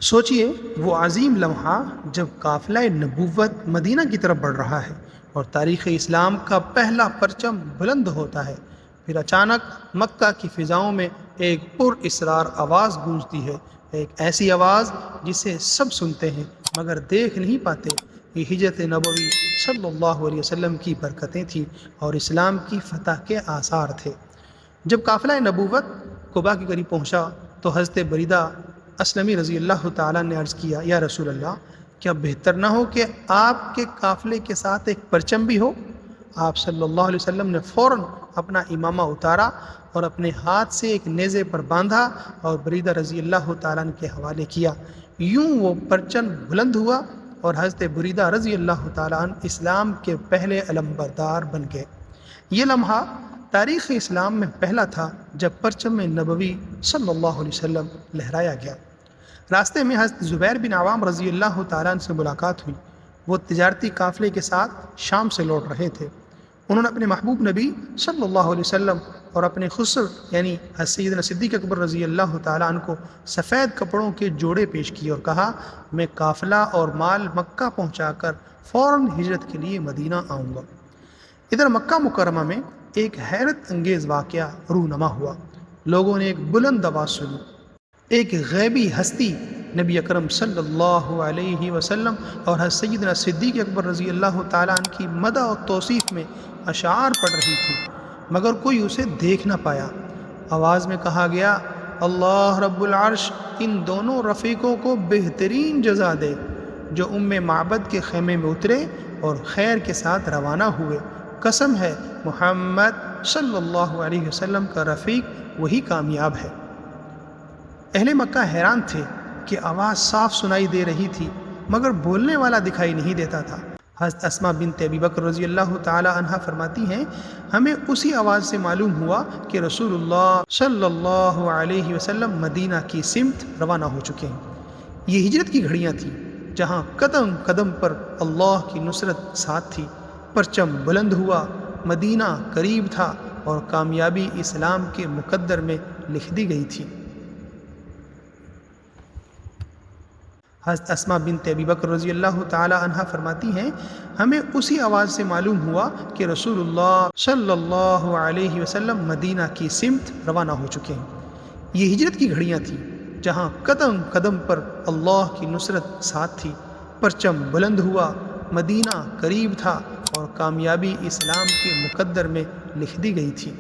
سوچئے وہ عظیم لمحہ جب قافلہ نبوت مدینہ کی طرف بڑھ رہا ہے اور تاریخ اسلام کا پہلا پرچم بلند ہوتا ہے، پھر اچانک مکہ کی فضاؤں میں ایک پر اسرار آواز گونجتی ہے، ایک ایسی آواز جسے سب سنتے ہیں مگر دیکھ نہیں پاتے۔ یہ ہجرت نبوی صلی اللہ علیہ وسلم کی برکتیں تھیں اور اسلام کی فتح کے آثار تھے۔ جب قافلہ نبوت قباء کے قریب پہنچا تو حضرت بریدہ اسلمی رضی اللہ تعالیٰ نے عرض کیا، یا رسول اللہ، کیا بہتر نہ ہو کہ آپ کے قافلے کے ساتھ ایک پرچم بھی ہو؟ آپ صلی اللہ علیہ وسلم نے فوراً اپنا امامہ اتارا اور اپنے ہاتھ سے ایک نیزے پر باندھا اور بریدہ رضی اللہ تعالیٰ عنہ کے حوالے کیا۔ یوں وہ پرچم بلند ہوا اور حضرت بریدہ رضی اللہ تعالیٰ عنہ اسلام کے پہلے علمبردار بن گئے۔ یہ لمحہ تاریخ اسلام میں پہلا تھا جب پرچم نبوی صلی اللہ علیہ وسلم لہرایا گیا۔ راستے میں حضرت زبیر بن عوام رضی اللہ تعالیٰ عنہ سے ملاقات ہوئی۔ وہ تجارتی قافلے کے ساتھ شام سے لوٹ رہے تھے۔ انہوں نے اپنے محبوب نبی صلی اللہ علیہ وسلم اور اپنے خسر یعنی سیدنا صدیق اکبر رضی اللہ تعالیٰ عنہ کو سفید کپڑوں کے جوڑے پیش کیے اور کہا، میں قافلہ اور مال مکہ پہنچا کر فوراً ہجرت کے لیے مدینہ آؤں گا۔ ادھر مکہ مکرمہ میں ایک حیرت انگیز واقعہ رونما ہوا۔ لوگوں نے ایک بلند آواز سنی۔ ایک غیبی ہستی نبی اکرم صلی اللہ علیہ وسلم اور حضرت سیدنا صدیق اکبر رضی اللہ تعالیٰ عنہ کی مدح و توصیف میں اشعار پڑھ رہی تھی، مگر کوئی اسے دیکھ نہ پایا۔ آواز میں کہا گیا، اللہ رب العرش ان دونوں رفیقوں کو بہترین جزا دے جو معبد کے خیمے میں اترے اور خیر کے ساتھ روانہ ہوئے۔ قسم ہے محمد صلی اللہ علیہ وسلم کا رفیق وہی کامیاب ہے۔ اہل مکہ حیران تھے کہ آواز صاف سنائی دے رہی تھی مگر بولنے والا دکھائی نہیں دیتا تھا۔ حضرت اسماء بنت ابی بکر رضی اللہ تعالی عنہا فرماتی ہیں، ہمیں اسی آواز سے معلوم ہوا کہ رسول اللہ صلی اللہ علیہ وسلم مدینہ کی سمت روانہ ہو چکے ہیں۔ یہ ہجرت کی گھڑیاں تھیں جہاں قدم قدم پر اللہ کی نصرت ساتھ تھی۔ پرچم بلند ہوا، مدینہ قریب تھا اور کامیابی اسلام کے مقدر میں لکھ دی گئی تھی۔ حضرت اسماء بنت ابی بکر رضی اللہ تعالی عنہا فرماتی ہیں، ہمیں اسی آواز سے معلوم ہوا کہ رسول اللہ صلی اللہ علیہ وسلم مدینہ کی سمت روانہ ہو چکے ہیں۔ یہ ہجرت کی گھڑیاں تھیں جہاں قدم قدم پر اللہ کی نصرت ساتھ تھی۔ پرچم بلند ہوا، مدینہ قریب تھا اور کامیابی اسلام کے مقدر میں لکھ دی گئی تھی۔